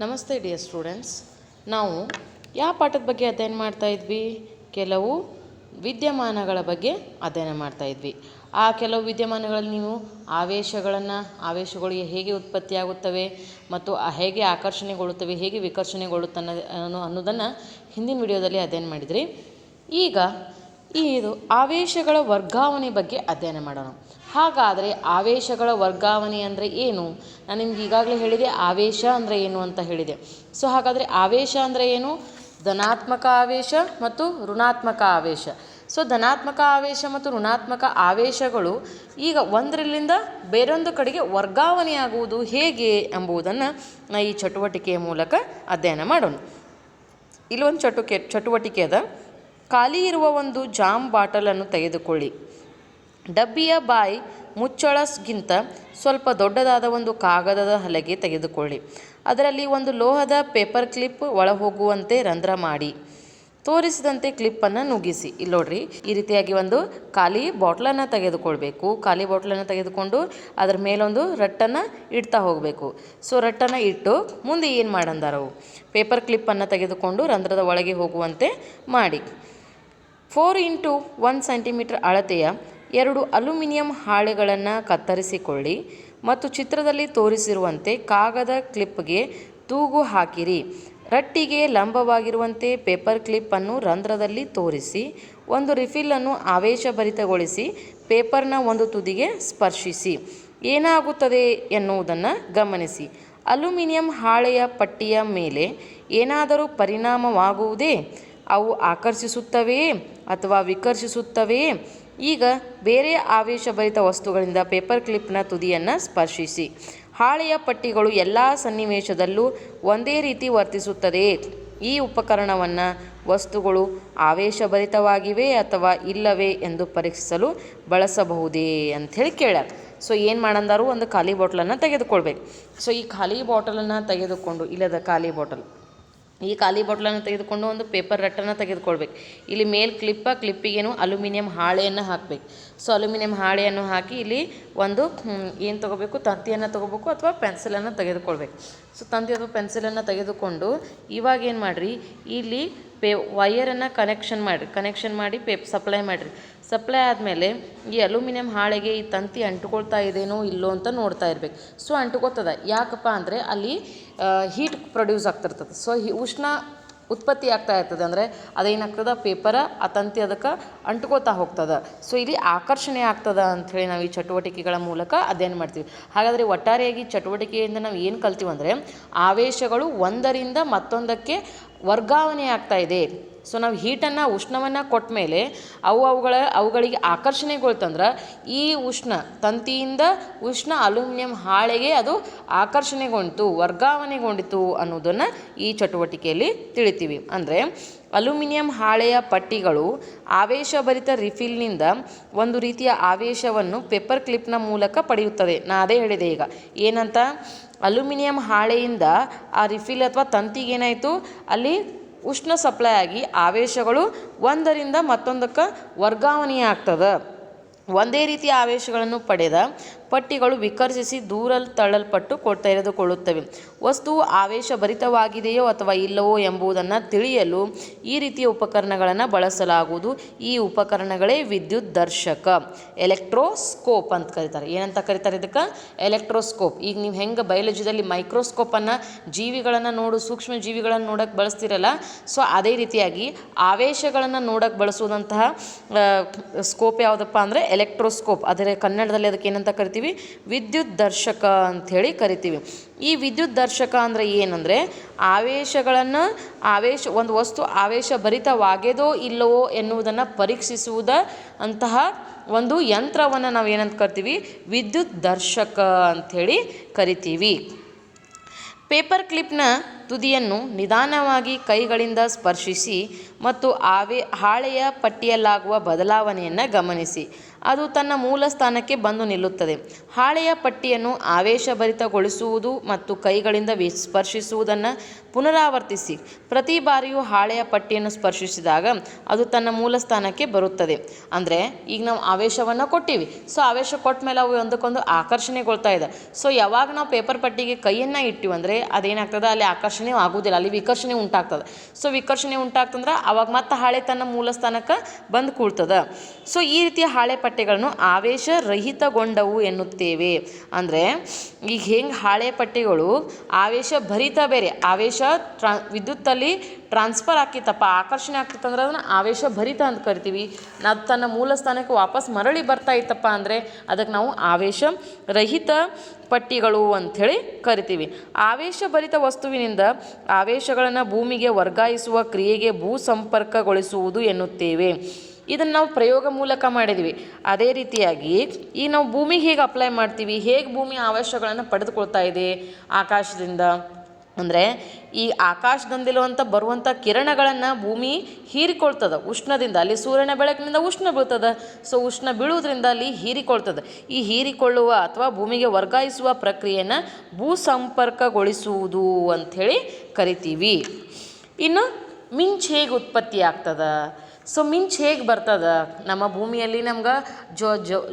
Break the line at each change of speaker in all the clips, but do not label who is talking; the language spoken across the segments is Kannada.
ನಮಸ್ತೆ ಡಿಯರ್ ಸ್ಟೂಡೆಂಟ್ಸ್. ನಾವು ಯಾವ ಪಾಠದ ಬಗ್ಗೆ ಅಧ್ಯಯನ ಮಾಡ್ತಾ ಇದ್ವಿ? ಕೆಲವು ವಿದ್ಯಮಾನಗಳ ಬಗ್ಗೆ ಅಧ್ಯಯನ ಮಾಡ್ತಾ ಇದ್ವಿ. ಆ ಕೆಲವು ವಿದ್ಯಮಾನಗಳಲ್ಲಿ ನೀವು ಆವೇಶಗಳು ಹೇಗೆ ಉತ್ಪತ್ತಿಯಾಗುತ್ತವೆ ಮತ್ತು ಹೇಗೆ ಆಕರ್ಷಣೆಗೊಳ್ಳುತ್ತವೆ, ಹೇಗೆ ವಿಕರ್ಷಣೆಗೊಳ್ಳುತ್ತವೆ ಅನ್ನೋದನ್ನು ಹಿಂದಿನ ವಿಡಿಯೋದಲ್ಲಿ ಅಧ್ಯಯನ ಮಾಡಿದ್ರಿ. ಈಗ ಇದು ಆವೇಶಗಳ ವರ್ಗಾವಣೆ ಬಗ್ಗೆ ಅಧ್ಯಯನ ಮಾಡೋಣ. ಹಾಗಾದರೆ ಆವೇಶಗಳ ವರ್ಗಾವಣೆ ಅಂದರೆ ಏನು? ನಾನು ನಿಮ್ಗೆ ಈಗಾಗಲೇ ಹೇಳಿದೆ ಆವೇಶ ಅಂದರೆ ಏನು ಅಂತ ಹೇಳಿದೆ. ಸೊ ಹಾಗಾದರೆ ಆವೇಶ ಅಂದರೆ ಏನು? ಧನಾತ್ಮಕ ಆವೇಶ ಮತ್ತು ಋಣಾತ್ಮಕ ಆವೇಶ. ಸೊ ಧನಾತ್ಮಕ ಆವೇಶ ಮತ್ತು ಋಣಾತ್ಮಕ ಆವೇಶಗಳು ಈಗ ಒಂದರಿಂದ ಬೇರೊಂದು ಕಡೆಗೆ ವರ್ಗಾವಣೆಯಾಗುವುದು ಹೇಗೆ ಎಂಬುದನ್ನು ಈ ಚಟುವಟಿಕೆಯ ಮೂಲಕ ಅಧ್ಯಯನ ಮಾಡೋಣ. ಇಲ್ಲೊಂದು ಚಟುವಟಿಕೆ ಅದ. ಖಾಲಿ ಇರುವ ಒಂದು ಜಾಮ್ ಬಾಟಲನ್ನು ತೆಗೆದುಕೊಳ್ಳಿ. ಡಬ್ಬಿಯ ಬಾಯಿ ಮುಚ್ಚಳಗಿಂತ ಸ್ವಲ್ಪ ದೊಡ್ಡದಾದ ಒಂದು ಕಾಗದದ ಹಲಗೆ ತೆಗೆದುಕೊಳ್ಳಿ. ಅದರಲ್ಲಿ ಒಂದು ಲೋಹದ ಪೇಪರ್ ಕ್ಲಿಪ್ ಒಳಹೋಗುವಂತೆ ರಂಧ್ರ ಮಾಡಿ ತೋರಿಸಿದಂತೆ ಕ್ಲಿಪ್ಪನ್ನು ನುಗ್ಗಿಸಿ. ಇಲ್ಲಿ ನೋಡ್ರಿ, ಈ ರೀತಿಯಾಗಿ ಒಂದು ಖಾಲಿ ಬಾಟ್ಲನ್ನು ತೆಗೆದುಕೊಳ್ಬೇಕು. ಖಾಲಿ ಬಾಟ್ಲನ್ನು ತೆಗೆದುಕೊಂಡು ಅದರ ಮೇಲೊಂದು ರಟ್ಟನ್ನು ಇಡ್ತಾ ಹೋಗಬೇಕು. ಸೊ ರಟ್ಟನ್ನು ಇಟ್ಟು ಮುಂದೆ ಏನು ಮಾಡಂದಾರವು ಪೇಪರ್ ಕ್ಲಿಪ್ಪನ್ನು ತೆಗೆದುಕೊಂಡು ರಂಧ್ರದ ಒಳಗೆ ಹೋಗುವಂತೆ ಮಾಡಿ 4 x 1 ಸೆಂಟಿಮೀಟರ್ ಅಳತೆಯ 2 ಅಲ್ಯೂಮಿನಿಯಂ ಹಾಳೆಗಳನ್ನು ಕತ್ತರಿಸಿಕೊಳ್ಳಿ ಮತ್ತು ಚಿತ್ರದಲ್ಲಿ ತೋರಿಸಿರುವಂತೆ ಕಾಗದ ಕ್ಲಿಪ್ಗೆ ತೂಗು ಹಾಕಿರಿ. ರಟ್ಟಿಗೆ ಲಂಬವಾಗಿರುವಂತೆ ಪೇಪರ್ ಕ್ಲಿಪ್ಪನ್ನು ರಂಧ್ರದಲ್ಲಿ ತೋರಿಸಿ ಒಂದು ರಿಫಿಲ್ಲನ್ನು ಆವೇಶಭರಿತಗೊಳಿಸಿ ಪೇಪರ್ನ ಒಂದು ತುದಿಗೆ ಸ್ಪರ್ಶಿಸಿ. ಏನಾಗುತ್ತದೆ ಎನ್ನುವುದನ್ನು ಗಮನಿಸಿ. ಅಲ್ಯೂಮಿನಿಯಂ ಹಾಳೆಯ ಪಟ್ಟಿಯ ಮೇಲೆ ಏನಾದರೂ ಪರಿಣಾಮವಾಗುವುದೇ? ಅವು ಆಕರ್ಷಿಸುತ್ತವೆಯೇ ಅಥವಾ ವಿಕರ್ಷಿಸುತ್ತವೆಯೇ? ಈಗ ಬೇರೆ ಆವೇಶಭರಿತ ವಸ್ತುಗಳಿಂದ ಪೇಪರ್ ಕ್ಲಿಪ್ನ ತುದಿಯನ್ನು ಸ್ಪರ್ಶಿಸಿ. ಹಾಳೆಯ ಪಟ್ಟಿಗಳು ಎಲ್ಲ ಸನ್ನಿವೇಶದಲ್ಲೂ ಒಂದೇ ರೀತಿ ವರ್ತಿಸುತ್ತದೆಯೇ? ಈ ಉಪಕರಣವನ್ನು ವಸ್ತುಗಳು ಆವೇಶಭರಿತವಾಗಿವೆ ಅಥವಾ ಇಲ್ಲವೇ ಎಂದು ಪರೀಕ್ಷಿಸಲು ಬಳಸಬಹುದೇ ಅಂಥೇಳಿ ಕೇಳ್ಯಾರ. ಸೊ ಏನು ಮಾಡಂದಾರು, ಒಂದು ಖಾಲಿ ಬಾಟಲನ್ನು ತೆಗೆದುಕೊಳ್ಬೇಕು. ಸೊ ಈ ಖಾಲಿ ಬಾಟಲನ್ನು ತೆಗೆದುಕೊಂಡು, ಇಲ್ಲದ ಖಾಲಿ ಬಾಟಲ್, ಈ ಖಾಲಿ ಬಾಟ್ಲನ್ನು ತೆಗೆದುಕೊಂಡು ಒಂದು ಪೇಪರ್ ರಟ್ಟನ್ನು ತೆಗೆದುಕೊಳ್ಬೇಕು. ಇಲ್ಲಿ ಮೇಲ್ ಕ್ಲಿಪ್ಪಿಗೇನು ಅಲ್ಯೂಮಿನಿಯಂ ಹಾಳೆಯನ್ನು ಹಾಕಬೇಕು. ಸೊ ಅಲ್ಯೂಮಿನಿಯಂ ಹಾಳೆಯನ್ನು ಹಾಕಿ ಇಲ್ಲಿ ಒಂದು ಏನು ತೊಗೋಬೇಕು, ತಂತಿಯನ್ನು ತೊಗೋಬೇಕು ಅಥವಾ ಪೆನ್ಸಿಲನ್ನು ತೆಗೆದುಕೊಳ್ಬೇಕು. ಸೊ ತಂತಿ ಅಥವಾ ಪೆನ್ಸಿಲನ್ನು ತೆಗೆದುಕೊಂಡು ಇವಾಗ ಏನು ಮಾಡಿರಿ, ಇಲ್ಲಿ ವೈಯರನ್ನು ಕನೆಕ್ಷನ್ ಮಾಡಿ ಸಪ್ಲೈ ಮಾಡಿರಿ. ಸಪ್ಲೈ ಆದಮೇಲೆ ಈ ಅಲ್ಯೂಮಿನಿಯಂ ಹಾಳೆಗೆ ಈ ತಂತಿ ಅಂಟುಕೊಳ್ತಾ ಇದೇನೋ ಇಲ್ಲೋ ಅಂತ ನೋಡ್ತಾ ಇರಬೇಕು. ಸೊ ಅಂಟುಕೋತದ. ಯಾಕಪ್ಪ ಅಂದರೆ ಅಲ್ಲಿ ಹೀಟ್ ಪ್ರೊಡ್ಯೂಸ್ ಆಗ್ತಿರ್ತದೆ. ಸೊ ಉಷ್ಣ ಉತ್ಪತ್ತಿ ಆಗ್ತಾ ಇರ್ತದೆ. ಅಂದರೆ ಅದೇನಾಗ್ತದೆ, ಪೇಪರ ಆ ತಂತಿ ಅದಕ್ಕೆ ಅಂಟುಕೋತಾ ಹೋಗ್ತದೆ. ಸೊ ಇಲ್ಲಿ ಆಕರ್ಷಣೆ ಆಗ್ತದೆ ಅಂಥೇಳಿ ನಾವು ಈ ಚಟುವಟಿಕೆಗಳ ಮೂಲಕ ಅಧ್ಯಯನ ಮಾಡ್ತೀವಿ. ಹಾಗಾದರೆ ಒಟ್ಟಾರೆಯಾಗಿ ಚಟುವಟಿಕೆಯಿಂದ ನಾವು ಏನು ಕಲ್ತೀವಿ ಅಂದರೆ ಆವೇಶಗಳು ಒಂದರಿಂದ ಮತ್ತೊಂದಕ್ಕೆ ವರ್ಗಾವಣೆ ಆಗ್ತಾ ಇದೆ. ಸೊ ನಾವು ಹೀಟನ್ನು ಉಷ್ಣವನ್ನು ಕೊಟ್ಟ ಮೇಲೆ ಅವುಗಳಿಗೆ ಆಕರ್ಷಣೆಗೊಳ್ತಂದ್ರೆ ಈ ಉಷ್ಣ ತಂತಿಯಿಂದ ಉಷ್ಣ ಅಲ್ಯೂಮಿನಿಯಂ ಹಾಳೆಗೆ ಅದು ಆಕರ್ಷಣೆಗೊಂಡಿತು, ವರ್ಗಾವಣೆಗೊಂಡಿತು ಅನ್ನೋದನ್ನು ಈ ಚಟುವಟಿಕೆಯಲ್ಲಿ ತಿಳಿತೀವಿ. ಅಂದರೆ ಅಲ್ಯೂಮಿನಿಯಂ ಹಾಳೆಯ ಪಟ್ಟಿಗಳು ಆವೇಶಭರಿತ ರಿಫಿಲ್ನಿಂದ ಒಂದು ರೀತಿಯ ಆವೇಶವನ್ನು ಪೇಪರ್ ಕ್ಲಿಪ್ನ ಮೂಲಕ ಪಡೆಯುತ್ತದೆ. ನಾ ಅದೇ ಹೇಳಿದೆ ಈಗ ಏನಂತ, ಅಲ್ಯೂಮಿನಿಯಂ ಹಾಳೆಯಿಂದ ಆ ರಿಫಿಲ್ ಅಥವಾ ತಂತಿಗೇನಾಯಿತು, ಅಲ್ಲಿ ಉಷ್ಣ ಸಪ್ಲೈ ಆಗಿ ಆವೇಶಗಳು ಒಂದರಿಂದ ಮತ್ತೊಂದಕ್ಕೆ ವರ್ಗಾವಣೆ ಆಗ್ತದೆ. ಒಂದೇ ರೀತಿಯ ಆವೇಶಗಳನ್ನು ಪಡೆದ ಪಟ್ಟಿಗಳು ವಿಕರ್ಷಿಸಿ ದೂರ ತಳ್ಳಲ್ಪಟ್ಟು ತೆರೆದುಕೊಳ್ಳುತ್ತವೆ. ವಸ್ತುವು ಆವೇಶಭರಿತವಾಗಿದೆಯೋ ಅಥವಾ ಇಲ್ಲವೋ ಎಂಬುದನ್ನು ತಿಳಿಯಲು ಈ ರೀತಿಯ ಉಪಕರಣಗಳನ್ನು ಬಳಸಲಾಗುವುದು. ಈ ಉಪಕರಣಗಳೇ ವಿದ್ಯುತ್ ದರ್ಶಕ, ಎಲೆಕ್ಟ್ರೋಸ್ಕೋಪ್ ಅಂತ ಕರೀತಾರೆ. ಏನಂತ ಕರೀತಾರೆ ಇದಕ್ಕೆ? ಎಲೆಕ್ಟ್ರೋಸ್ಕೋಪ್. ಈಗ ನೀವು ಹೆಂಗೆ ಬಯಾಲಜಿದಲ್ಲಿ ಮೈಕ್ರೋಸ್ಕೋಪನ್ನು ಸೂಕ್ಷ್ಮ ಜೀವಿಗಳನ್ನು ನೋಡೋಕ್ಕೆ ಬಳಸ್ತಿರಲ್ಲ, ಸೊ ಅದೇ ರೀತಿಯಾಗಿ ಆವೇಶಗಳನ್ನು ನೋಡೋಕ್ಕೆ ಬಳಸುವಂತಹ ಸ್ಕೋಪ್ ಯಾವುದಪ್ಪ ಅಂದರೆ ಎಲೆಕ್ಟ್ರೋಸ್ಕೋಪ್. ಅದರ ಕನ್ನಡದಲ್ಲಿ ಅದಕ್ಕೆ ಏನಂತ ಕರಿತೀವಿ? ವಿದ್ಯುತ್ ದರ್ಶಕ ಅಂಥೇಳಿ ಕರಿತೀವಿ. ಈ ವಿದ್ಯುತ್ ದರ್ಶಕ ಅಂದರೆ ಏನಂದರೆ ಒಂದು ವಸ್ತು ಆವೇಶಭರಿತವಾಗ್ಯದೋ ಇಲ್ಲವೋ ಎನ್ನುವುದನ್ನು ಪರೀಕ್ಷಿಸುವುದ ಅಂತಹ ಒಂದು ಯಂತ್ರವನ್ನು ನಾವು ಏನಂತ ಕರಿತೀವಿ? ವಿದ್ಯುತ್ ದರ್ಶಕ ಅಂಥೇಳಿ ಕರಿತೀವಿ. ಪೇಪರ್ ಕ್ಲಿಪ್ನ ತುದಿಯನ್ನು ನಿಧಾನವಾಗಿ ಕೈಗಳಿಂದ ಸ್ಪರ್ಶಿಸಿ ಮತ್ತು ಹಾಳೆಯ ಪಟ್ಟಿಯಲ್ಲಾಗುವ ಬದಲಾವಣೆಯನ್ನು ಗಮನಿಸಿ. ಅದು ತನ್ನ ಮೂಲ ಸ್ಥಾನಕ್ಕೆ ಬಂದು ನಿಲ್ಲುತ್ತದೆ. ಹಾಳೆಯ ಪಟ್ಟಿಯನ್ನು ಆವೇಶಭರಿತಗೊಳಿಸುವುದು ಮತ್ತು ಕೈಗಳಿಂದ ಸ್ಪರ್ಶಿಸುವುದನ್ನು ಪುನರಾವರ್ತಿಸಿ. ಪ್ರತಿ ಬಾರಿಯೂ ಹಾಳೆಯ ಪಟ್ಟಿಯನ್ನು ಸ್ಪರ್ಶಿಸಿದಾಗ ಅದು ತನ್ನ ಮೂಲ ಸ್ಥಾನಕ್ಕೆ ಬರುತ್ತದೆ. ಅಂದರೆ ಈಗ ನಾವು ಆವೇಶವನ್ನು ಕೊಟ್ಟಿವಿ. ಸೊ ಆವೇಶ ಕೊಟ್ಟ ಮೇಲೆ ಅವು ಒಂದಕ್ಕೊಂದು ಆಕರ್ಷಣೆಗೊಳ್ತಾ ಇದೆ. ಸೊ ಯಾವಾಗ ನಾವು ಪೇಪರ್ ಪಟ್ಟಿಗೆ ಕೈಯನ್ನು ಇಟ್ಟಿವಿ ಅಂದರೆ ಅದೇನಾಗ್ತದೆ, ಅಲ್ಲಿ ಆಕರ್ಷಣೆ ಆಗೋದಿಲ್ಲ, ಅಲ್ಲಿ ವಿಕರ್ಷಣೆ ಉಂಟಾಗ್ತದೆ. ಸೊ ವಿಕರ್ಷಣೆ ಉಂಟಾಗ್ತಂದ್ರೆ ಅವಾಗ ಮತ್ತೆ ಹಾಳೆ ತನ್ನ ಮೂಲ ಸ್ಥಾನಕ್ಕೆ ಬಂದು ಕೂಳ್ತದೆ. ಸೊ ಈ ರೀತಿಯ ಹಾಳೆ ಪಟ್ಟಿಗಳನ್ನು ಆವೇಶರಹಿತಗೊಂಡವು ಎನ್ನುತ್ತೇವೆ. ಅಂದರೆ ಈಗ ಹೆಂಗೆ ಹಾಳೆ ಪಟ್ಟಿಗಳು ಆವೇಶ ಭರಿತ ಬೇರೆ, ಆವೇಶ ವಿದ್ಯುತ್ತಲ್ಲಿ ಟ್ರಾನ್ಸ್ಫರ್ ಆಕಿತ್ತಪ್ಪ, ಆಕರ್ಷಣೆ ಆಗ್ತಿತ್ತಂದ್ರೆ ಅದನ್ನು ಆವೇಶ ಭರಿತ ಅಂತ ಕರಿತೀವಿ. ಅದು ತನ್ನ ಮೂಲ ಸ್ಥಾನಕ್ಕೆ ವಾಪಸ್ ಮರಳಿ ಬರ್ತಾ ಇತ್ತಪ್ಪ ಅಂದರೆ ಅದಕ್ಕೆ ನಾವು ಆವೇಶ ರಹಿತ ಪಟ್ಟಿಗಳು ಅಂಥೇಳಿ ಕರಿತೀವಿ. ಆವೇಶಭರಿತ ವಸ್ತುವಿನಿಂದ ಆವೇಶಗಳನ್ನು ಭೂಮಿಗೆ ವರ್ಗಾಯಿಸುವ ಕ್ರಿಯೆಗೆ ಭೂ ಸಂಪರ್ಕಗೊಳಿಸುವುದು ಎನ್ನುತ್ತೇವೆ. ಇದನ್ನು ನಾವು ಪ್ರಯೋಗ ಮೂಲಕ ಮಾಡಿದ್ವಿ. ಅದೇ ರೀತಿಯಾಗಿ ಈಗ ನಾವು ಭೂಮಿಗೆ ಹೇಗೆ ಅಪ್ಲೈ ಮಾಡ್ತೀವಿ, ಹೇಗೆ ಭೂಮಿ ಆವೇಶಗಳನ್ನು ಪಡೆದುಕೊಳ್ತಾ ಇದೆ ಆಕಾಶದಿಂದ ಅಂದರೆ ಈ ಆಕಾಶದಿಂದಿರುವಂಥ ಬರುವಂಥ ಕಿರಣಗಳನ್ನು ಭೂಮಿ ಹೀರಿಕೊಳ್ತದೆ ಉಷ್ಣದಿಂದ. ಅಲ್ಲಿ ಸೂರ್ಯನ ಬೆಳಕಿನಿಂದ ಉಷ್ಣ ಬೀಳ್ತದೆ. ಸೊ ಉಷ್ಣ ಬೀಳುವುದರಿಂದ ಅಲ್ಲಿ ಹೀರಿಕೊಳ್ತದೆ. ಈ ಹೀರಿಕೊಳ್ಳುವ ಅಥವಾ ಭೂಮಿಗೆ ವರ್ಗಾಯಿಸುವ ಪ್ರಕ್ರಿಯೆಯನ್ನು ಭೂ ಸಂಪರ್ಕಗೊಳಿಸುವುದು ಅಂಥೇಳಿ ಕರಿತೀವಿ. ಇನ್ನು ಮಿಂಚು ಹೇಗೆ ಉತ್ಪತ್ತಿ ಆಗ್ತದೆ, ಸೊ ಮಿಂಚು ಹೇಗೆ ಬರ್ತದೆ ನಮ್ಮ ಭೂಮಿಯಲ್ಲಿ, ನಮ್ಗೆ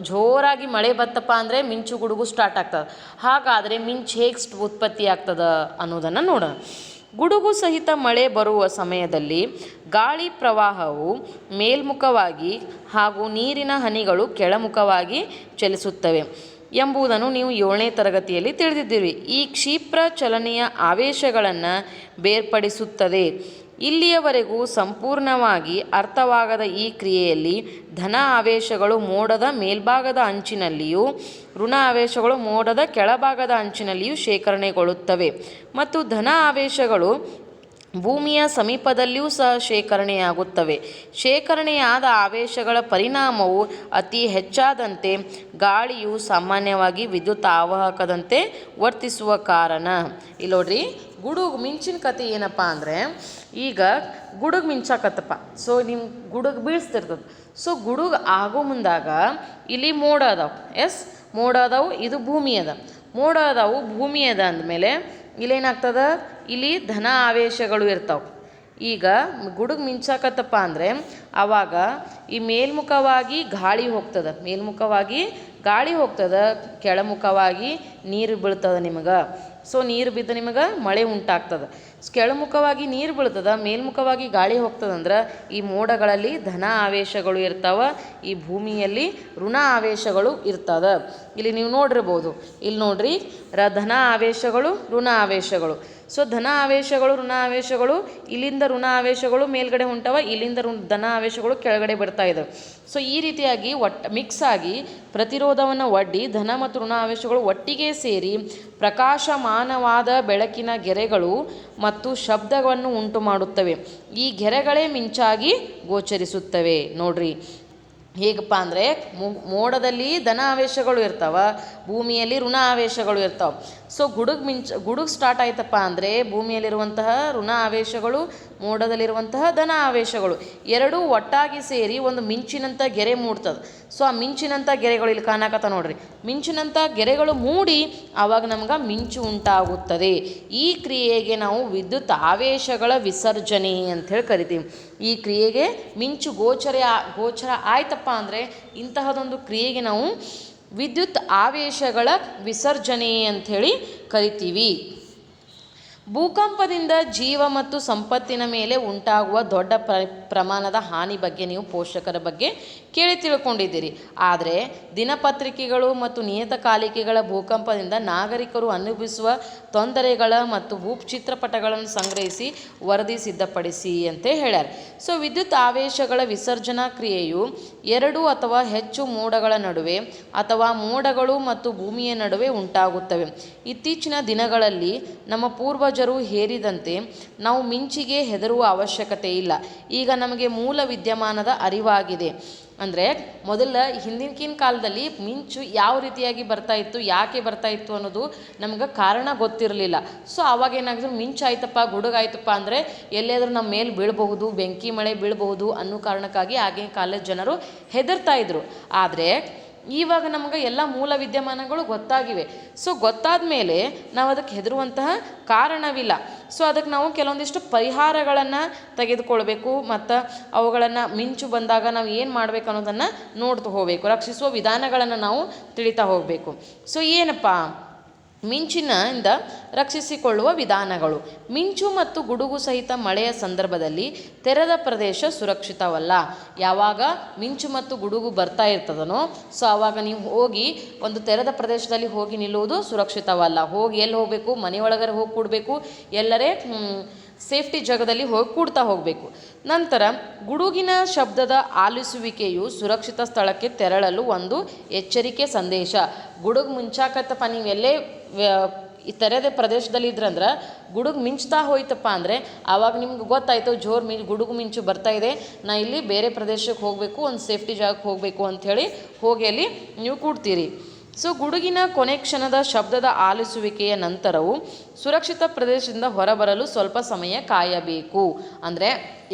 ಜೋರಾಗಿ ಮಳೆ ಬತ್ತಪ್ಪ ಅಂದರೆ ಮಿಂಚು ಗುಡುಗು ಸ್ಟಾರ್ಟ್ ಆಗ್ತದೆ. ಹಾಗಾದರೆ ಮಿಂಚು ಹೇಗೆ ಉತ್ಪತ್ತಿ ಆಗ್ತದೆ ಅನ್ನೋದನ್ನು ನೋಡೋಣ. ಗುಡುಗು ಸಹಿತ ಮಳೆ ಬರುವ ಸಮಯದಲ್ಲಿ ಗಾಳಿ ಪ್ರವಾಹವು ಮೇಲ್ಮುಖವಾಗಿ ಹಾಗೂ ನೀರಿನ ಹನಿಗಳು ಕೆಳಮುಖವಾಗಿ ಚಲಿಸುತ್ತವೆ ಎಂಬುದನ್ನು ನೀವು 7ನೇ ತರಗತಿಯಲ್ಲಿ ತಿಳಿದಿದ್ದೀರಿ. ಈ ಕ್ಷಿಪ್ರ ಚಲನೆಯ ಆವೇಶಗಳನ್ನು ಬೇರ್ಪಡಿಸುತ್ತದೆ. ಇಲ್ಲಿಯವರೆಗೂ ಸಂಪೂರ್ಣವಾಗಿ ಅರ್ಥವಾಗದ ಈ ಕ್ರಿಯೆಯಲ್ಲಿ ಧನ ಆವೇಶಗಳು ಮೋಡದ ಮೇಲ್ಭಾಗದ ಅಂಚಿನಲ್ಲಿಯೂ ಋಣ ಆವೇಶಗಳು ಮೋಡದ ಕೆಳಭಾಗದ ಅಂಚಿನಲ್ಲಿಯೂ ಶೇಖರಣೆಗೊಳ್ಳುತ್ತವೆ ಮತ್ತು ಧನ ಆವೇಶಗಳು ಭೂಮಿಯ ಸಮೀಪದಲ್ಲಿಯೂ ಸಹ ಶೇಖರಣೆಯಾಗುತ್ತವೆ. ಶೇಖರಣೆಯಾದ ಆವೇಶಗಳ ಪರಿಣಾಮವು ಅತಿ ಹೆಚ್ಚಾದಂತೆ ಗಾಳಿಯು ಸಾಮಾನ್ಯವಾಗಿ ವಿದ್ಯುತ್ ಆವಾಹಕದಂತೆ ವರ್ತಿಸುವ ಕಾರಣ. ಇಲ್ಲಿ ನೋಡ್ರಿ, ಗುಡುಗು ಮಿಂಚಿನ ಕತೆ ಏನಪ್ಪ ಅಂದರೆ, ಈಗ ಗುಡುಗು ಮಿಂಚಾಕತ್ತಪ್ಪ, ಸೊ ನಿಮ್ಮ ಗುಡುಗು ಬೀಳಿಸ್ತಿರ್ತದೆ. ಸೊ ಗುಡುಗು ಆಗೋ ಮುಂದಾಗ ಇಲ್ಲಿ ಮೋಡ ಅದಾವೆ, ಮೋಡ ಅದಾವು, ಇದು ಭೂಮಿ ಅದ. ಮೋಡ ಅದಾವು, ಭೂಮಿ ಅದ ಅಂದಮೇಲೆ ಇಲ್ಲೇನಾಗ್ತದೆ, ಇಲ್ಲಿ ಧನ ಆವೇಶಗಳು ಇರ್ತಾವೆ. ಈಗ ಗುಡುಗು ಮಿಂಚಾಕತ್ತಪ್ಪ ಅಂದರೆ ಆವಾಗ ಈ ಮೇಲ್ಮುಖವಾಗಿ ಗಾಳಿ ಹೋಗ್ತದೆ, ಮೇಲ್ಮುಖವಾಗಿ ಗಾಳಿ ಹೋಗ್ತದೆ, ಕೆಳಮುಖವಾಗಿ ನೀರು ಬೀಳ್ತದೆ ನಿಮಗೆ. ಸೊ ನೀರು ಬಿದ್ದು ನಿಮಗೆ ಮಳೆ ಉಂಟಾಗ್ತದೆ. ಕೆಳಮುಖವಾಗಿ ನೀರು ಬೀಳ್ತದೆ, ಮೇಲ್ಮುಖವಾಗಿ ಗಾಳಿ ಹೋಗ್ತದಂದ್ರೆ ಈ ಮೋಡಗಳಲ್ಲಿ ಧನ ಆವೇಶಗಳು ಇರ್ತಾವೆ, ಈ ಭೂಮಿಯಲ್ಲಿ ಋಣ ಆವೇಶಗಳು ಇರ್ತದೆ. ಇಲ್ಲಿ ನೀವು ನೋಡಿರ್ಬೋದು, ಇಲ್ಲಿ ನೋಡ್ರಿ, ಧನ ಆವೇಶಗಳು ಋಣ ಆವೇಶಗಳು. ಸೊ ಧನ ಆವೇಶಗಳು ಋಣ ಆವೇಶಗಳು, ಇಲ್ಲಿಂದ ಋಣ ಆವೇಶಗಳು ಮೇಲ್ಗಡೆ ಹೊಂಟವ, ಇಲ್ಲಿಂದ ಧನ ಆವೇಶಗಳು ಕೆಳಗಡೆ ಬರ್ತಾ ಇದ್ದಾವೆ. ಸೊ ಈ ರೀತಿಯಾಗಿ ಮಿಕ್ಸ್ ಆಗಿ ಪ್ರತಿರೋಧವನ್ನು ಒಡ್ಡಿ ಧನ ಮತ್ತು ಋಣ ಆವೇಶಗಳು ಒಟ್ಟಿಗೆ ಸೇರಿ ಪ್ರಕಾಶಮಾನವಾದ ಬೆಳಕಿನ ಗೆರೆಗಳು ಮತ್ತು ಶಬ್ದವನ್ನು ಉಂಟು ಮಾಡುತ್ತವೆ. ಈ ಗೆರೆಗಳೇ ಮಿಂಚಾಗಿ ಗೋಚರಿಸುತ್ತವೆ. ನೋಡ್ರಿ ಹೇಗಪ್ಪ ಅಂದರೆ, ಮೋಡದಲ್ಲಿ ಧನ ಆವೇಶಗಳು ಇರ್ತಾವೆ, ಭೂಮಿಯಲ್ಲಿ ಋಣ ಆವೇಶಗಳು ಇರ್ತಾವೆ. ಸೊ ಗುಡುಗು ಸ್ಟಾರ್ಟ್ ಆಯ್ತಪ್ಪ ಅಂದರೆ ಭೂಮಿಯಲ್ಲಿರುವಂತಹ ಋಣ ಆವೇಶಗಳು, ಮೋಡದಲ್ಲಿರುವಂತಹ ಧನ ಆವೇಶಗಳು ಎರಡೂ ಒಟ್ಟಾಗಿ ಸೇರಿ ಒಂದು ಮಿಂಚಿನಂಥ ಗೆರೆ ಮೂಡ್ತದೆ. ಸೊ ಆ ಮಿಂಚಿನಂಥ ಗೆರೆಗಳು ಇಲ್ಲಿ ಕಾಣಕತ್ತ ನೋಡ್ರಿ, ಮಿಂಚಿನಂಥ ಗೆರೆಗಳು ಮೂಡಿ ಆವಾಗ ನಮ್ಗೆ ಮಿಂಚು ಉಂಟಾಗುತ್ತದೆ. ಈ ಕ್ರಿಯೆಗೆ ನಾವು ವಿದ್ಯುತ್ ಆವೇಶಗಳ ವಿಸರ್ಜನೆ ಅಂಥೇಳಿ ಕರಿತೀವಿ. ಈ ಕ್ರಿಯೆಗೆ ಮಿಂಚು ಗೋಚರ ಆಯ್ತಪ್ಪ ಅಂದರೆ ಇಂತಹದೊಂದು ಕ್ರಿಯೆಗೆ ನಾವು ವಿದ್ಯುತ್ ಆವೇಶಗಳ ವಿಸರ್ಜನೆ ಅಂಥೇಳಿ ಕರಿತೀವಿ. ಭೂಕಂಪದಿಂದ ಜೀವ ಮತ್ತು ಸಂಪತ್ತಿನ ಮೇಲೆ ಉಂಟಾಗುವ ದೊಡ್ಡ ಪ್ರಮಾಣದ ಹಾನಿ ಬಗ್ಗೆ ನೀವು ಪೋಷಕರ ಬಗ್ಗೆ ಕೇಳಿ ತಿಳ್ಕೊಂಡಿದ್ದೀರಿ. ಆದರೆ ದಿನಪತ್ರಿಕೆಗಳು ಮತ್ತು ನಿಯತಕಾಲಿಕೆಗಳ ಭೂಕಂಪದಿಂದ ನಾಗರಿಕರು ಅನುಭವಿಸುವ ತೊಂದರೆಗಳ ಮತ್ತು ಭೂಚಿತ್ರಪಟಗಳನ್ನು ಸಂಗ್ರಹಿಸಿ ವರದಿ ಸಿದ್ಧಪಡಿಸಿ ಅಂತ ಹೇಳ್ಯಾರ. ಸೊ ವಿದ್ಯುತ್ ಆವೇಶಗಳ ವಿಸರ್ಜನಾ ಕ್ರಿಯೆಯು 2 ಅಥವಾ ಹೆಚ್ಚು ಮೋಡಗಳ ನಡುವೆ ಅಥವಾ ಮೋಡಗಳು ಮತ್ತು ಭೂಮಿಯ ನಡುವೆ ಉಂಟಾಗುತ್ತವೆ. ಇತ್ತೀಚಿನ ದಿನಗಳಲ್ಲಿ ನಮ್ಮ ಪೂರ್ವಜರು ಹೇರಿದಂತೆ ನಾವು ಮಿಂಚಿಗೆ ಹೆದರುವ ಅವಶ್ಯಕತೆ ಇಲ್ಲ. ಈಗ ನಮಗೆ ಮೂಲ ವಿದ್ಯಮಾನದ ಅರಿವಾಗಿದೆ. ಅಂದರೆ ಹಿಂದಿನ ಕಾಲದಲ್ಲಿ ಮಿಂಚು ಯಾವ ರೀತಿಯಾಗಿ ಬರ್ತಾ ಇತ್ತು, ಯಾಕೆ ಬರ್ತಾ ಇತ್ತು ಅನ್ನೋದು ನಮ್ಗೆ ಕಾರಣ ಗೊತ್ತಿರಲಿಲ್ಲ. ಸೊ ಆವಾಗ ಏನಾಗಿದ್ರು, ಮಿಂಚಾಯ್ತಪ್ಪ, ಗುಡುಗಾಯ್ತಪ್ಪ ಅಂದರೆ ಎಲ್ಲಾದರೂ ನಮ್ಮ ಮೇಲೆ ಬೀಳಬಹುದು, ಬೆಂಕಿ ಮಳೆ ಬೀಳಬಹುದು ಅನ್ನೋ ಕಾರಣಕ್ಕಾಗಿ ಆಗಿನ ಕಾಲದ ಜನರು ಹೆದರ್ತಾ ಇದ್ರು. ಆದರೆ ಇವಾಗ ನಮಗೆ ಎಲ್ಲ ಮೂಲ ವಿದ್ಯಮಾನಗಳು ಗೊತ್ತಾಗಿವೆ. ಸೊ ಗೊತ್ತಾದ ಮೇಲೆ ನಾವು ಅದಕ್ಕೆ ಹೆದರುವಂತಹ ಕಾರಣವಿಲ್ಲ. ಸೊ ಅದಕ್ಕೆ ನಾವು ಕೆಲವೊಂದಿಷ್ಟು ಪರಿಹಾರಗಳನ್ನು ತೆಗೆದುಕೊಳ್ಬೇಕು ಮತ್ತು ಅವುಗಳನ್ನು ಮಿಂಚು ಬಂದಾಗ ನಾವು ಏನು ಮಾಡಬೇಕು ಅನ್ನೋದನ್ನು ನೋಡ್ತಾ ಹೋಗಬೇಕು. ರಕ್ಷಿಸುವ ವಿಧಾನಗಳನ್ನು ನಾವು ತಿಳಿತಾ ಹೋಗಬೇಕು. ಸೊ ಏನಪ್ಪ ಮಿಂಚಿನಿಂದ ರಕ್ಷಿಸಿಕೊಳ್ಳುವ ವಿಧಾನಗಳು. ಮಿಂಚು ಮತ್ತು ಗುಡುಗು ಸಹಿತ ಮಳೆಯ ಸಂದರ್ಭದಲ್ಲಿ ತೆರೆದ ಪ್ರದೇಶ ಸುರಕ್ಷಿತವಲ್ಲ. ಯಾವಾಗ ಮಿಂಚು ಮತ್ತು ಗುಡುಗು ಬರ್ತಾ ಇರ್ತದನೋ ಸೊ ಆವಾಗ ನೀವು ಹೋಗಿ ಒಂದು ತೆರೆದ ಪ್ರದೇಶದಲ್ಲಿ ಹೋಗಿ ನಿಲ್ಲುವುದು ಸುರಕ್ಷಿತವಲ್ಲ. ಹೋಗಿ ಎಲ್ಲಿ ಹೋಗಬೇಕು, ಮನೆಯೊಳಗಡೆ ಹೋಗಿ ಕೂಡಬೇಕು, ಎಲ್ಲರೇ ಸೇಫ್ಟಿ ಜಾಗದಲ್ಲಿ ಹೋಗಿ ಕೂಡ್ತಾ ಹೋಗಬೇಕು. ನಂತರ ಗುಡುಗಿನ ಶಬ್ದದ ಆಲಿಸುವಿಕೆಯು ಸುರಕ್ಷಿತ ಸ್ಥಳಕ್ಕೆ ತೆರಳಲು ಒಂದು ಎಚ್ಚರಿಕೆ ಸಂದೇಶ. ಗುಡುಗು ಮುಂಚಾಕತ್ತಪ್ಪ, ನೀವೆಲ್ಲೇ ಈ ತೆರೆದ ಪ್ರದೇಶದಲ್ಲಿ ಇದ್ರಂದ್ರೆ ಗುಡುಗು ಮಿಂಚ್ತಾ ಹೋಯ್ತಪ್ಪ ಅಂದರೆ ಆವಾಗ ನಿಮ್ಗೆ ಗೊತ್ತಾಯಿತು ಗುಡುಗು ಮಿಂಚು ಬರ್ತಾ ಇದೆ, ನಾ ಇಲ್ಲಿ ಬೇರೆ ಪ್ರದೇಶಕ್ಕೆ ಹೋಗಬೇಕು, ಒಂದು ಸೇಫ್ಟಿ ಜಾಗಕ್ಕೆ ಹೋಗಬೇಕು ಅಂಥೇಳಿ ಹೋಗಿ ಅಲ್ಲಿ ನೀವು ಕೂಡ್ತೀರಿ. ಸೊ ಗುಡುಗಿನ ಕೊನೆ ಕ್ಷಣದ ಶಬ್ದದ ಆಲಿಸುವಿಕೆಯ ನಂತರವು ಸುರಕ್ಷಿತ ಪ್ರದೇಶದಿಂದ ಹೊರಬರಲು ಸ್ವಲ್ಪ ಸಮಯ ಕಾಯಬೇಕು. ಅಂದರೆ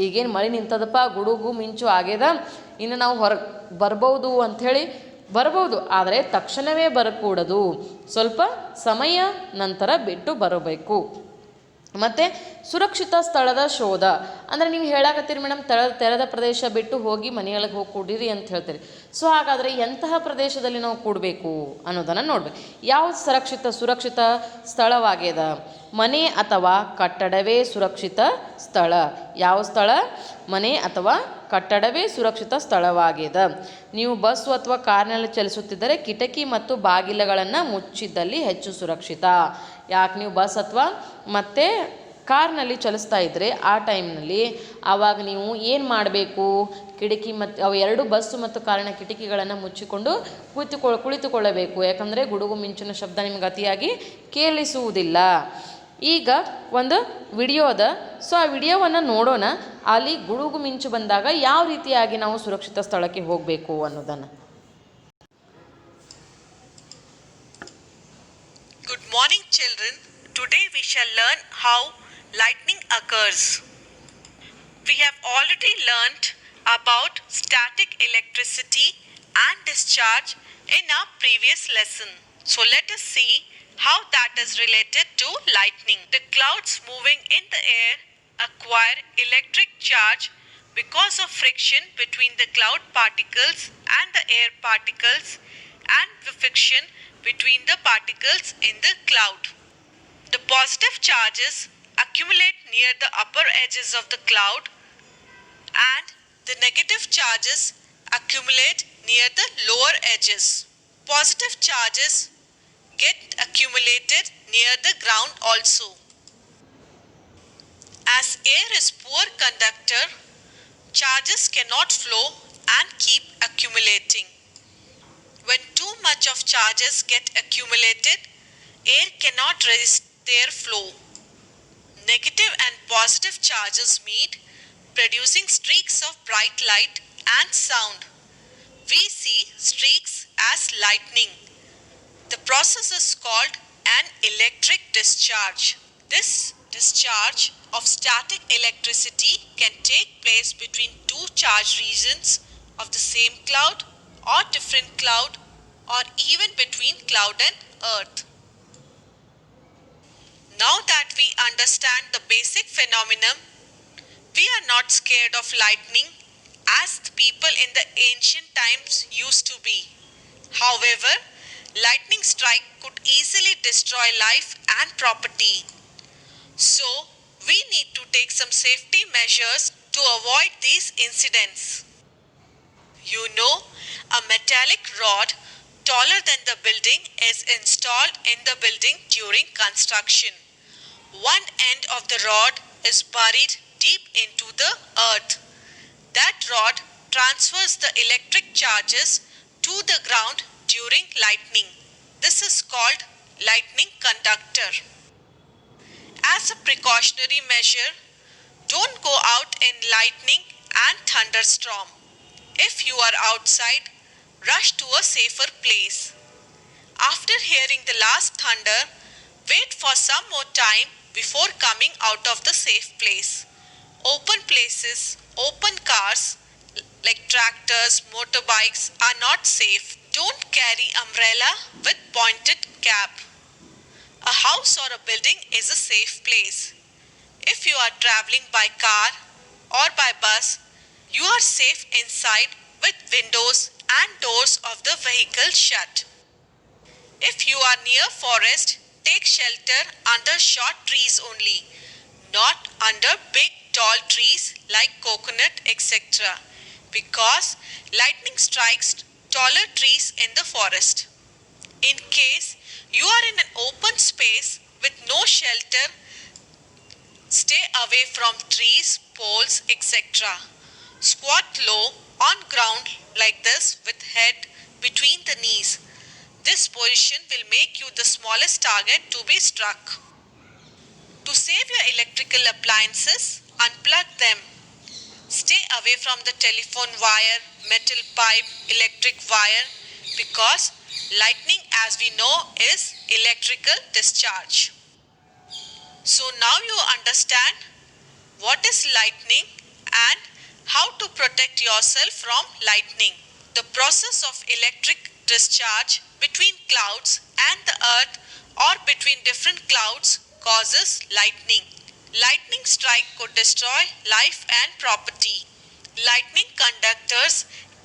ಈಗೇನು ಮಳೆ ನಿಂತದಪ್ಪ, ಗುಡುಗು ಮಿಂಚು ಆಗ್ಯದ, ಇನ್ನು ನಾವು ಬರ್ಬೋದು ಅಂಥೇಳಿ ಬರ್ಬೋದು, ಆದರೆ ತಕ್ಷಣವೇ ಬರಕೂಡದು, ಸ್ವಲ್ಪ ಸಮಯ ನಂತರ ಬಿಟ್ಟು ಬರಬೇಕು. ಮತ್ತು ಸುರಕ್ಷಿತ ಸ್ಥಳದ ಶೋಧ. ಅಂದರೆ ನೀವು ಹೇಳಾಕತ್ತೀರಿ ಮೇಡಮ್, ತೆರೆದ ಪ್ರದೇಶ ಬಿಟ್ಟು ಹೋಗಿ ಮನೆಯೊಳಗೆ ಹೋಗಿ ಕೂಡಿರಿ ಅಂತ ಹೇಳ್ತೀರಿ. ಸೊ ಹಾಗಾದರೆ ಎಂತಹ ಪ್ರದೇಶದಲ್ಲಿ ನಾವು ಕೂಡಬೇಕು ಅನ್ನೋದನ್ನು ನೋಡ್ಬೇಕು. ಯಾವ ಸುರಕ್ಷಿತ ಸ್ಥಳವಾಗ್ಯದ? ಮನೆ ಅಥವಾ ಕಟ್ಟಡವೇ ಸುರಕ್ಷಿತ ಸ್ಥಳ. ಯಾವ ಸ್ಥಳ? ಮನೆ ಅಥವಾ ಕಟ್ಟಡವೇ ಸುರಕ್ಷಿತ ಸ್ಥಳವಾಗ್ಯದ. ನೀವು ಬಸ್ ಅಥವಾ ಕಾರ್ನಲ್ಲಿ ಚಲಿಸುತ್ತಿದ್ದರೆ ಕಿಟಕಿ ಮತ್ತು ಬಾಗಿಲುಗಳನ್ನು ಮುಚ್ಚಿದ್ದಲ್ಲಿ ಹೆಚ್ಚು ಸುರಕ್ಷಿತ. ಯಾಕೆ ನೀವು ಬಸ್ ಅಥವಾ ಮತ್ತು ಕಾರ್ನಲ್ಲಿ ಚಲಿಸ್ತಾ ಇದ್ದರೆ ಆ ಟೈಮ್ನಲ್ಲಿ ಆವಾಗ ನೀವು ಏನು ಮಾಡಬೇಕು? ಕಿಟಕಿ ಮತ್ತು ಅವು ಎರಡು ಬಸ್ಸು ಮತ್ತು ಕಾರಿನ ಕಿಟಕಿಗಳನ್ನು ಮುಚ್ಚಿಕೊಂಡು ಕುಳಿತುಕೊಳ್ಳಬೇಕು. ಯಾಕಂದರೆ ಗುಡುಗು ಮಿಂಚಿನ ಶಬ್ದ ನಿಮ್ಗೆ ಅತಿಯಾಗಿ ಕೇಳಿಸುವುದಿಲ್ಲ. ಈಗ ಒಂದು ವಿಡಿಯೋ ಅದ, ಸೊ ಆ ವಿಡಿಯೋವನ್ನು ನೋಡೋಣ. ಅಲ್ಲಿ ಗುಡುಗು ಮಿಂಚು ಬಂದಾಗ ಯಾವ ರೀತಿಯಾಗಿ ನಾವು ಸುರಕ್ಷಿತ ಸ್ಥಳಕ್ಕೆ ಹೋಗಬೇಕು ಅನ್ನೋದನ್ನು.
Good morning, children. Today we shall learn how lightning occurs. We have already learnt about static electricity and discharge in our previous lesson. So let us see how that is related to lightning. The clouds moving in the air acquire electric charge because of friction between the cloud particles and the air particles and the friction between the particles in the cloud. The positive charges accumulate near the upper edges of the cloud and the negative charges accumulate near the lower edges. Positive charges get accumulated near the ground also. As air is poor conductor, charges cannot flow and keep accumulating. When too much of charges get accumulated, air cannot resist their flow. Negative and positive charges meet, producing streaks of bright light and sound. We see streaks as lightning. The process is called an electric discharge. This discharge of static electricity can take place between two charged regions of the same cloud or different cloud, or even between cloud and earth. Now that we understand the basic phenomenon, we are not scared of lightning as the people in the ancient times used to be. However, lightning strike could easily destroy life and property. So, we need to take some safety measures to avoid these incidents. You know, a metallic rod taller than the building is installed in the building during construction. One end of the rod is buried deep into the earth. That rod transfers the electric charges to the ground during lightning. This is called lightning conductor. As a precautionary measure, don't go out in lightning and thunderstorm. If you are outside, rush to a safer place. After hearing the last thunder, wait for some more time before coming out of the safe place. Open places, open cars like tractors, motorbikes are not safe. Don't carry umbrella with pointed cap. A house or a building is a safe place. If you are traveling by car or by bus, you are safe inside with windows and doors of the vehicle shut. If you are near forest, take shelter under short trees only, not under big tall trees like coconut etc. because lightning strikes taller trees in the forest. In case you are in an open space with no shelter, stay away from trees, poles etc. Squat low on ground like this with head between the knees. This position will make you the smallest target to be struck. To save your electrical appliances, unplug them. Stay away from the telephone wire, metal pipe, electric wire because lightning, as we know, is electrical discharge. So now you understand what is lightning and how to protect yourself from lightning. The process of electric discharge between clouds and the earth or between different clouds causes lightning. Lightning strike could destroy life and property. Lightning conductors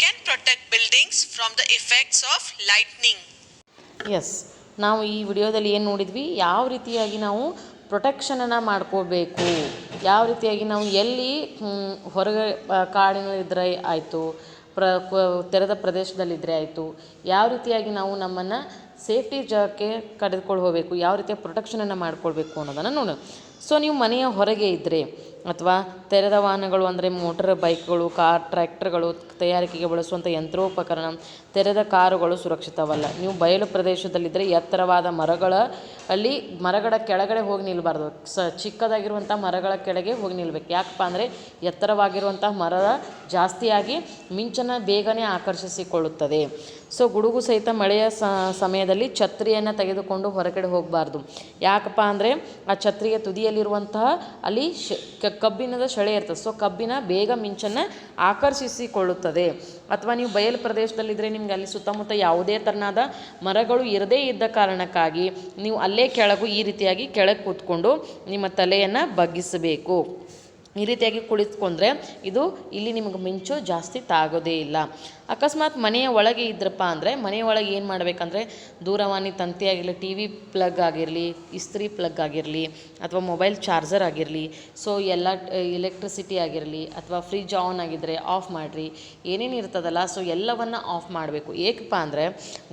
can protect buildings from the effects of lightning.
Yes, ನಾವು ಈ ವಿಡಿಯೋದಲ್ಲಿ ಏನು ನೋಡಿದ್ವಿ, ಯಾವ ರೀತಿಯಾಗಿ ನಾವು ಪ್ರೊಟೆಕ್ಷನನ್ನು ಮಾಡ್ಕೋಬೇಕು, ಯಾವ ರೀತಿಯಾಗಿ ನಾವು ಎಲ್ಲಿ ಹೊರಗೆ ಕಾಡಿನಲ್ಲಿದ್ದರೆ ಆಯಿತು, ತೆರೆದ ಪ್ರದೇಶದಲ್ಲಿದ್ದರೆ ಆಯಿತು, ಯಾವ ರೀತಿಯಾಗಿ ನಾವು ನಮ್ಮನ್ನು ಸೇಫ್ಟಿ ಜಾಗಕ್ಕೆ ಕರೆದುಕೊಂಡು ಹೋಗಬೇಕು, ಯಾವ ರೀತಿಯ ಪ್ರೊಟೆಕ್ಷನನ್ನು ಮಾಡ್ಕೊಳ್ಬೇಕು ಅನ್ನೋದನ್ನು ನೋಡೋಣ. ಸೊ ನೀವು ಮನೆಯ ಹೊರಗೆ ಇದ್ದರೆ ಅಥವಾ ತೆರೆದ ವಾಹನಗಳು ಅಂದರೆ ಮೋಟರ್ ಬೈಕ್ಗಳು, ಕಾರ್, ಟ್ರ್ಯಾಕ್ಟರ್ಗಳು, ತಯಾರಿಕೆಗೆ ಬಳಸುವಂಥ ಯಂತ್ರೋಪಕರಣ, ತೆರೆದ ಕಾರುಗಳು ಸುರಕ್ಷಿತವಲ್ಲ. ನೀವು ಬಯಲು ಪ್ರದೇಶದಲ್ಲಿದ್ದರೆ ಎತ್ತರವಾದ ಮರಗಳ ಕೆಳಗಡೆ ಹೋಗಿ ನಿಲ್ಲಬಾರ್ದು. ಚಿಕ್ಕದಾಗಿರುವಂಥ ಮರಗಳ ಕೆಳಗೆ ಹೋಗಿ ನಿಲ್ಲಬೇಕು. ಯಾಕಪ್ಪ ಅಂದರೆ ಎತ್ತರವಾಗಿರುವಂಥ ಮರ ಜಾಸ್ತಿಯಾಗಿ ಮಿಂಚನ್ನು ಬೇಗನೆ ಆಕರ್ಷಿಸಿಕೊಳ್ಳುತ್ತದೆ. ಸೊ ಗುಡುಗು ಸಹಿತ ಮಳೆಯ ಸಮಯದಲ್ಲಿ ಛತ್ರಿಯನ್ನು ತೆಗೆದುಕೊಂಡು ಹೊರಗಡೆ ಹೋಗಬಾರ್ದು. ಯಾಕಪ್ಪ ಅಂದರೆ ಆ ಛತ್ರಿಯ ತುದಿಯಲ್ಲಿರುವಂತಹ ಅಲ್ಲಿ ಕಬ್ಬಿಣದ ಸೆಳೆ ಇರ್ತದೆ. ಸೊ ಕಬ್ಬಿನ ಬೇಗ ಮಿಂಚನ್ನು ಆಕರ್ಷಿಸಿಕೊಳ್ಳುತ್ತದೆ. ಅಥವಾ ನೀವು ಬಯಲು ಪ್ರದೇಶದಲ್ಲಿದ್ದರೆ ನಿಮ್ಗೆ ಅಲ್ಲಿ ಸುತ್ತಮುತ್ತ ಯಾವುದೇ ಥರನಾದ ಮರಗಳು ಇರದೇ ಇದ್ದ ಕಾರಣಕ್ಕಾಗಿ ನೀವು ಅಲ್ಲೇ ಈ ರೀತಿಯಾಗಿ ಕೆಳಗೆ ಕೂತ್ಕೊಂಡು ನಿಮ್ಮ ತಲೆಯನ್ನು ಬಗ್ಗಿಸಬೇಕು. ಈ ರೀತಿಯಾಗಿ ಕುಳಿತುಕೊಂಡ್ರೆ ಇಲ್ಲಿ ನಿಮಗೆ ಮಿಂಚು ಜಾಸ್ತಿ ತಾಗೋದೇ ಇಲ್ಲ. ಅಕಸ್ಮಾತ್ ಮನೆಯ ಒಳಗೆ ಇದ್ರಪ್ಪ ಅಂದರೆ ಮನೆಯ ಒಳಗೆ ಏನು ಮಾಡಬೇಕಂದ್ರೆ ದೂರವಾಣಿ ತಂತಿ ಆಗಿರಲಿ, ಟಿ ವಿ ಪ್ಲಗ್ ಆಗಿರಲಿ, ಇಸ್ತ್ರಿ ಪ್ಲಗ್ ಆಗಿರಲಿ, ಅಥವಾ ಮೊಬೈಲ್ ಚಾರ್ಜರ್ ಆಗಿರಲಿ, ಸೊ ಎಲ್ಲ ಎಲೆಕ್ಟ್ರಿಸಿಟಿ ಆಗಿರಲಿ, ಅಥವಾ ಫ್ರಿಜ್ ಆನ್ ಆಗಿದ್ದರೆ ಆಫ್ ಮಾಡಿರಿ. ಏನೇನು ಇರ್ತದಲ್ಲ ಸೊ ಎಲ್ಲವನ್ನು ಆಫ್ ಮಾಡಬೇಕು. ಏಕಪ್ಪ ಅಂದರೆ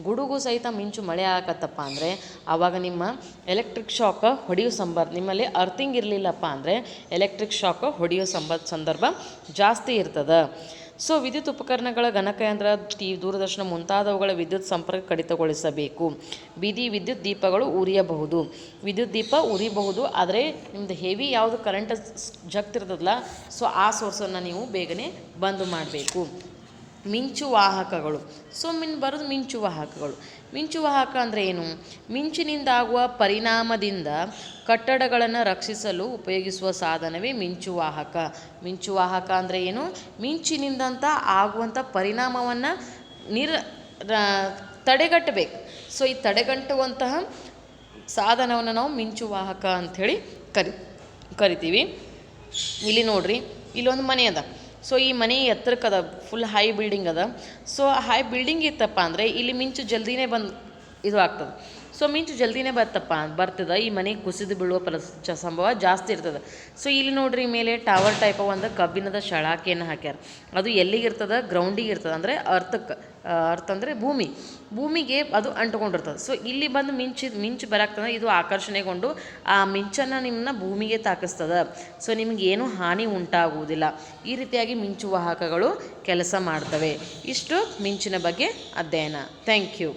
ಗುಡುಗು ಸಹಿತ ಮಿಂಚು ಮಳೆ ಆಗತ್ತಪ್ಪ ಅಂದರೆ ಆವಾಗ ನಿಮ್ಮ ಎಲೆಕ್ಟ್ರಿಕ್ ಶಾಕ್ ಹೊಡೆಯೋ ನಿಮ್ಮಲ್ಲಿ ಅರ್ಥಿಂಗ್ ಇರಲಿಲ್ಲಪ್ಪ ಅಂದರೆ ಎಲೆಕ್ಟ್ರಿಕ್ ಶಾಕ್ ಹೊಡೆಯೋ ಸಂದರ್ಭ ಜಾಸ್ತಿ ಇರ್ತದೆ. ಸೊ ವಿದ್ಯುತ್ ಉಪಕರಣಗಳ ಗಣಕಯಂತ್ರ, ದೂರದರ್ಶನ ಮುಂತಾದವುಗಳ ವಿದ್ಯುತ್ ಸಂಪರ್ಕ ಕಡಿತಗೊಳಿಸಬೇಕು. ಬೀದಿ ವಿದ್ಯುತ್ ದೀಪಗಳು ಉರಿಯಬಹುದು. ವಿದ್ಯುತ್ ದೀಪ ಉರಿಬಹುದು, ಆದರೆ ನಿಮ್ಮದು ಹೆವಿ ಯಾವುದು ಕರೆಂಟ್ ಜಗ್ತಿರ್ತದಲ್ಲ ಸೊ ಆ ಸೋರ್ಸನ್ನು ನೀವು ಬೇಗನೆ ಬಂದು ಮಾಡಬೇಕು. ಮಿಂಚು ವಾಹಕಗಳು. ಸೊ ಬರೋದು ಮಿಂಚು ವಾಹಕ ಅಂದರೆ ಏನು? ಮಿಂಚಿನಿಂದಾಗುವ ಪರಿಣಾಮದಿಂದ ಕಟ್ಟಡಗಳನ್ನು ರಕ್ಷಿಸಲು ಉಪಯೋಗಿಸುವ ಸಾಧನವೇ ಮಿಂಚುವಾಹಕ. ಮಿಂಚುವಾಹಕ ಅಂದರೆ ಏನು? ಮಿಂಚಿನಿಂದಂಥ ಆಗುವಂಥ ಪರಿಣಾಮವನ್ನು ತಡೆಗಟ್ಟಬೇಕು. ಸೊ ಈ ತಡೆಗಟ್ಟುವಂತಹ ಸಾಧನವನ್ನು ನಾವು ಮಿಂಚುವಾಹಕ ಅಂಥೇಳಿ ಕರಿತೀವಿ. ಇಲ್ಲಿ ನೋಡ್ರಿ, ಇಲ್ಲೊಂದು ಮನೆ ಅದ. ಸೊ ಈ ಮನೆ ಎತ್ತರಕ್ಕದ, ಫುಲ್ ಹೈ ಬಿಲ್ಡಿಂಗ್ ಅದ. ಸೊ ಹೈ ಬಿಲ್ಡಿಂಗ್ ಇತ್ತಪ್ಪ ಅಂದರೆ ಇಲ್ಲಿ ಮಿಂಚು ಜಲ್ದಿನೇ ಇದು ಆಗ್ತದೆ. ಸೊ ಮಿಂಚು ಜಲ್ದಿನೇ ಬರ್ತದೆ. ಈ ಮನೆಗೆ ಕುಸಿದು ಬೀಳುವ ಸಂಭವ ಜಾಸ್ತಿ ಇರ್ತದೆ. ಸೊ ಇಲ್ಲಿ ನೋಡ್ರಿ, ಮೇಲೆ ಟವರ್ ಟೈಪ್ ಒಂದು ಕಬ್ಬಿಣದ ಶಳಾಕಿಯನ್ನು ಹಾಕ್ಯಾರ. ಅದು ಎಲ್ಲಿಗಿರ್ತದೆ? ಗ್ರೌಂಡಿಗೆ ಇರ್ತದೆ, ಅಂದರೆ ಅರ್ಥ ಅಂದರೆ ಭೂಮಿಗೆ ಅದು ಅಂಟ್ಕೊಂಡಿರ್ತದೆ. ಸೊ ಇಲ್ಲಿ ಬಂದು ಮಿಂಚು ಬರಾಕ್ತದೆ, ಇದು ಆಕರ್ಷಣೆಗೊಂಡು ಆ ಮಿಂಚನ್ನು ನಿಮ್ಮನ್ನ ಭೂಮಿಗೆ ತಾಕಿಸ್ತದೆ. ಸೊ ನಿಮಗೇನು ಹಾನಿ ಉಂಟಾಗುವುದಿಲ್ಲ. ಈ ರೀತಿಯಾಗಿ ಮಿಂಚು ವಾಹಕಗಳು ಕೆಲಸ ಮಾಡ್ತವೆ. ಇಷ್ಟು ಮಿಂಚಿನ ಬಗ್ಗೆ ಅಧ್ಯಯನ. Thank you.